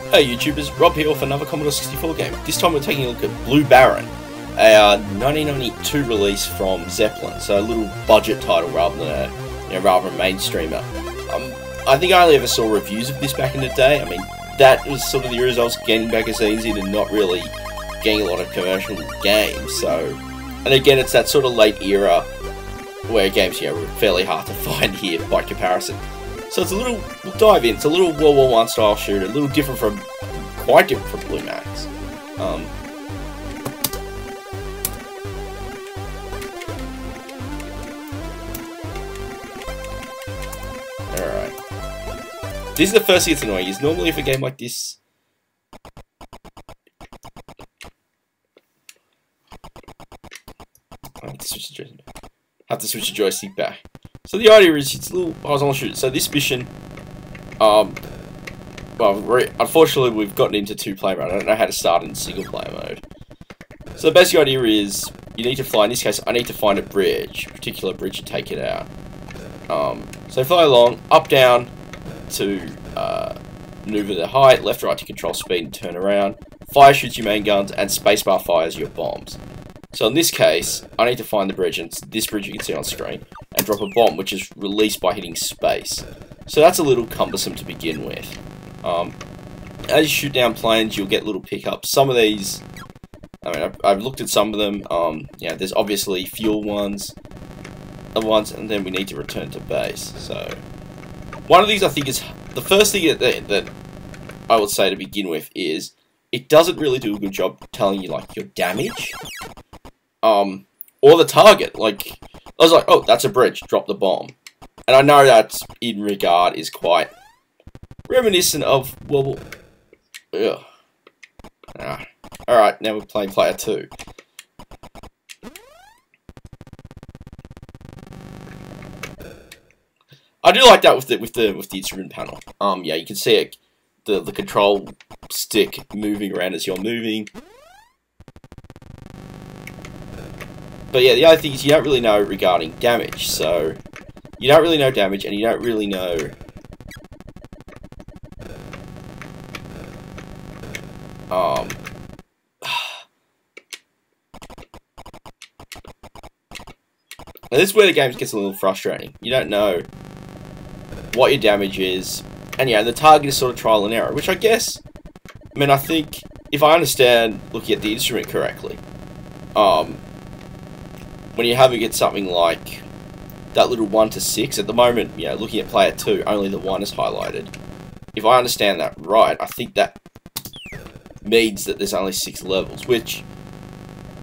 Hey YouTubers, Rob here with another Commodore 64 game. This time we're taking a look at Blue Baron, a 1992 release from Zeppelin, so a little budget title rather than a mainstreamer. I think I only ever saw reviews of this back in the day. I mean, that was sort of the years I was getting magazines in and not really getting a lot of commercial games. So, and again, it's that sort of late era where games, were fairly hard to find here by comparison. So it's a little, we'll dive in, it's a little World War I style shooter, a little different from, quite different from Blue Max. Alright. This is the first thing that's annoying, is normally if a game like this... I have to switch the joystick back. So the idea is it's a little horizontal shooter. So this mission, well, unfortunately we've gotten into two-player mode. I don't know how to start in single-player mode. So the basic idea is you need to fly. In this case, I need to find a particular bridge, and take it out. So fly along, up, down to maneuver the height, left, right to control speed and turn around. Fire shoots your main guns, and spacebar fires your bombs. So in this case, I need to find the bridge, and it's this bridge you can see on screen, and drop a bomb, which is released by hitting space. So that's a little cumbersome to begin with. As you shoot down planes, you'll get little pickups. Some of these, I mean, I've looked at some of them. There's obviously fuel ones, other ones, and then we need to return to base. So one of these, I think, is the first thing that I would say to begin with is it doesn't really do a good job telling you like your damage. Or the target. Like, I was like, oh, that's a bridge, drop the bomb. And I know that in regard is quite reminiscent of, well, alright, now we're playing player 2. I do like that with the instrument panel. Yeah, you can see it, the control stick moving around as you're moving. But yeah, the other thing is you don't really know regarding damage, so you don't really know damage, and you don't really know and this is where the game gets a little frustrating. You don't know what your damage is, and yeah, the target is sort of trial and error, which I guess, I mean, I think if I understand looking at the instrument correctly, when you're having it something like that little 1 to 6, at the moment, looking at player 2, only the 1 is highlighted. If I understand that right, I think that means that there's only 6 levels, which,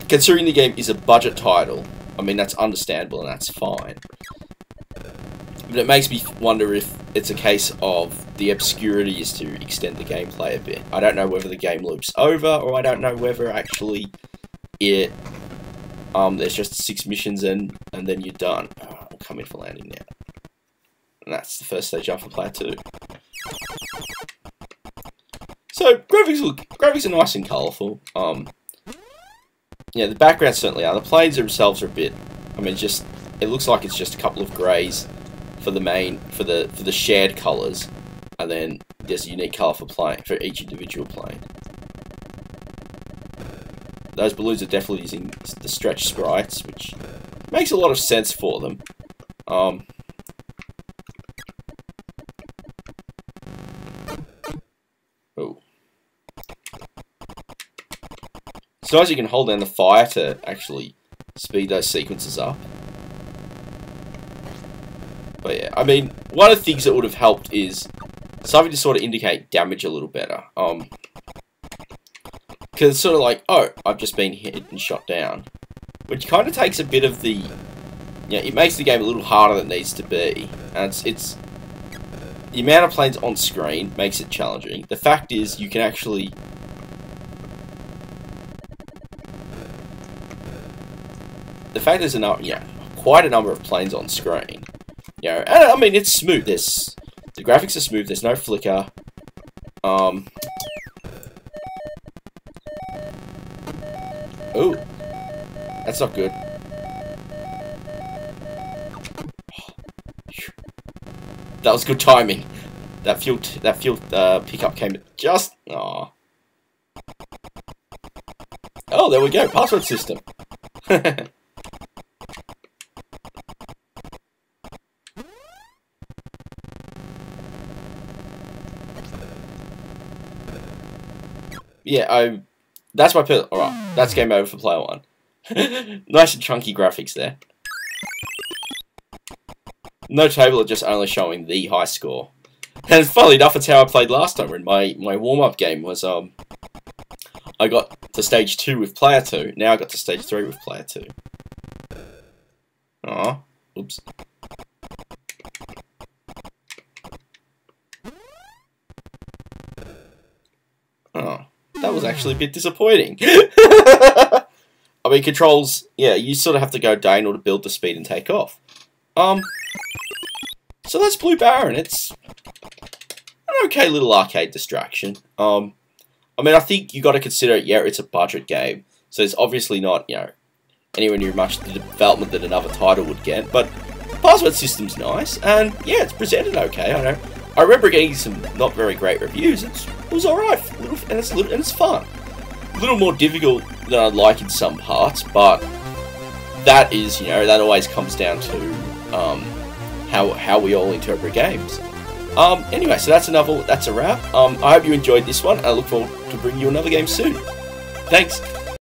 considering the game is a budget title, I mean, that's understandable and that's fine. But it makes me wonder if it's a case of the obscurity is to extend the gameplay a bit. I don't know whether the game loops over, or I don't know whether actually it... there's just 6 missions and then you're done. We'll come in for landing now. And that's the first stage after player 2. So graphics are nice and colourful. The backgrounds certainly are. The planes themselves are a bit, I mean, it looks like it's just a couple of greys for the shared colours, and then there's a unique colour for each individual plane. Those balloons are definitely using the stretch sprites, which makes a lot of sense for them. Oh. So as you can hold down the fire to actually speed those sequences up. But yeah, I mean, one of the things that would have helped is something to sort of indicate damage a little better. Because it's sort of like, oh, I've just been hit and shot down. Which kind of takes a bit of the... it makes the game a little harder than it needs to be. And it's... The amount of planes on screen makes it challenging. The fact is, you can actually... The fact there's quite a number of planes on screen. And I mean, it's smooth. The graphics are smooth, there's no flicker. Oh, that's not good. That was good timing. That fuel pickup came just... Aw. Oh, there we go. Password system. Yeah, that's my pill. Alright, that's game over for player 1. Nice and chunky graphics there. No table, just only showing the high score. And funnily enough, it's how I played last time. In my warm-up game was, I got to stage 2 with player 2. Now I got to stage 3 with player 2. Aw, oops. Oh, that was actually a bit disappointing. I mean, controls, yeah, you sort of have to go down in order to build the speed and take off. So that's Blue Baron. It's an okay little arcade distraction. I mean, I think you got to consider, yeah, it's a budget game, so it's obviously not, you know, anywhere near much the development that another title would get. But the password system's nice, and yeah, it's presented okay. I remember getting some not very great reviews. It was alright, and it's fun. A little more difficult than I'd like in some parts, but that is, you know, that always comes down to how we all interpret games. Anyway, so that's a wrap. I hope you enjoyed this one, and I look forward to bringing you another game soon. Thanks.